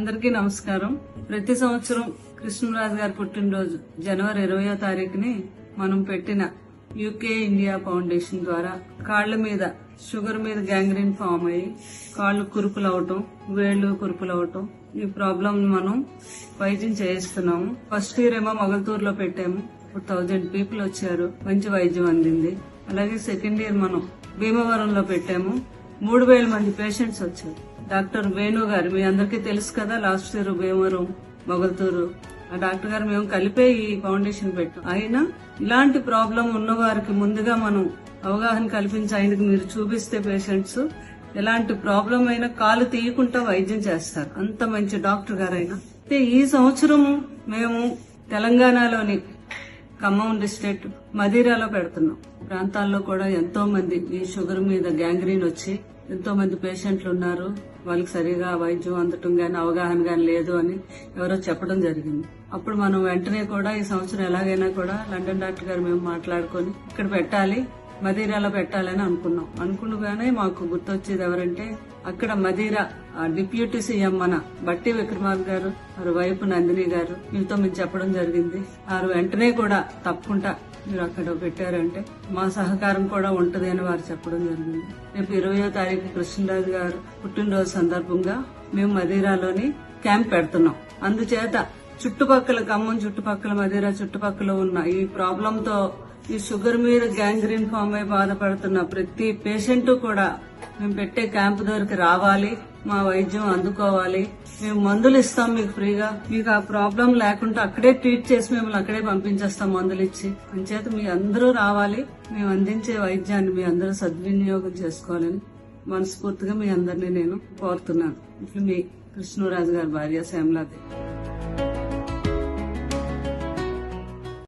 అందరికీ నమస్కారం. ప్రతి సంవత్సరం కృష్ణరాజు గారి పుట్టినరోజు జనవరి 20వ తారీఖుని మనం పెట్టిన యూకే ఇండియా ఫౌండేషన్ ద్వారా కాళ్ల మీద షుగర్ మీద గ్యాంగ్రీన్ ఫామ్ అయ్యి కాళ్ళు కురుపులవటం, వేళ్లు కురుపులవటం, ఈ ప్రాబ్లం మనం వైద్యం చేయిస్తున్నాము. ఫస్ట్ ఇయర్ ఏమో మొగల్తూరులో పెట్టాము. ఇప్పుడు 1000 పీపుల్ వచ్చారు, మంచి వైద్యం అందింది. అలాగే సెకండ్ ఇయర్ మనం భీమవరంలో పెట్టాము. 3000 మంది పేషెంట్స్ వచ్చారు. డాక్టర్ వేణు గారు మీ అందరికీ తెలుసు కదా, లాస్ట్ ఇయర్ భీమవరం మొగల్తూరు ఆ డాక్టర్ గారు మేము కలిపే ఈ ఫౌండేషన్ పెట్టాం. అయినా ఇలాంటి ప్రాబ్లం ఉన్న వారికి ముందుగా మనం అవగాహన కల్పించి ఆయనకు మీరు చూపిస్తే పేషెంట్స్ ఎలాంటి ప్రాబ్లం అయినా కాలు తీయకుండా వైద్యం చేస్తారు. అంత మంచి డాక్టర్ గారు అయినా. అయితే ఈ సంవత్సరం మేము తెలంగాణలోని ఖమ్మం డిస్ట్రిక్ట్ మదిరాలో పెడుతున్నాం. ప్రాంతాల్లో కూడా ఎంతో మంది ఈ షుగర్ మీద గ్యాంగ్రీన్ వచ్చి ఎంతో మంది పేషెంట్లు ఉన్నారు. వాళ్ళకి సరిగా వైద్యం అందటం గాని అవగాహన గాని లేదు అని ఎవరో చెప్పడం జరిగింది. అప్పుడు మనం వెంటనే కూడా ఈ సంవత్సరం ఎలాగైనా కూడా లండన్ డాక్టర్ గారు మేము మాట్లాడుకొని ఇక్కడ పెట్టాలి, మదీరాలో పెట్టాలని అనుకున్నగానే మాకు గుర్తొచ్చేది ఎవరంటే అక్కడ మదీరా డిప్యూటీ సీఎం మన బట్టి విక్రమార్క గారు, వారి వైపు నందిని గారు, వీళ్ళతో మేము చెప్పడం జరిగింది. వారు వెంటనే కూడా తప్పకుండా మీరు అక్కడ పెట్టారంటే మా సహకారం కూడా ఉంటది అని వారు చెప్పడం జరిగింది. రేపు 20వ తారీఖు కృష్ణరాజు గారు పుట్టినరోజు సందర్భంగా మేము మదీరాలోని క్యాంప్ పెడుతున్నాం. అందుచేత చుట్టుపక్కల ఖమ్మం చుట్టుపక్కల మదీరా చుట్టుపక్కల ఉన్న ఈ ప్రాబ్లంతో ఈ షుగర్ మీద గ్యాంగ్రీన్ ఫామ్ అయి బాధపడుతున్న ప్రతి పేషెంట్ కూడా మేము పెట్టే క్యాంప్ దగ్గరికి రావాలి, మా వైద్యం అందుకోవాలి, మేము మందులు ఇస్తాం మీకు ఫ్రీగా, మీకు ఆ ప్రాబ్లం లేకుండా అక్కడే ట్రీట్ చేసి మిమ్మల్ని అక్కడే పంపించేస్తాం మందులు ఇచ్చి. అంచేత మీ అందరూ రావాలి, మేము అందించే వైద్యాన్ని మీ అందరూ సద్వినియోగం చేసుకోవాలని మనస్ఫూర్తిగా మీ అందరినీ నేను కోరుతున్నాను. ఇప్పుడు మీ కృష్ణరాజు గారి భార్య శ్యామలాదేవి.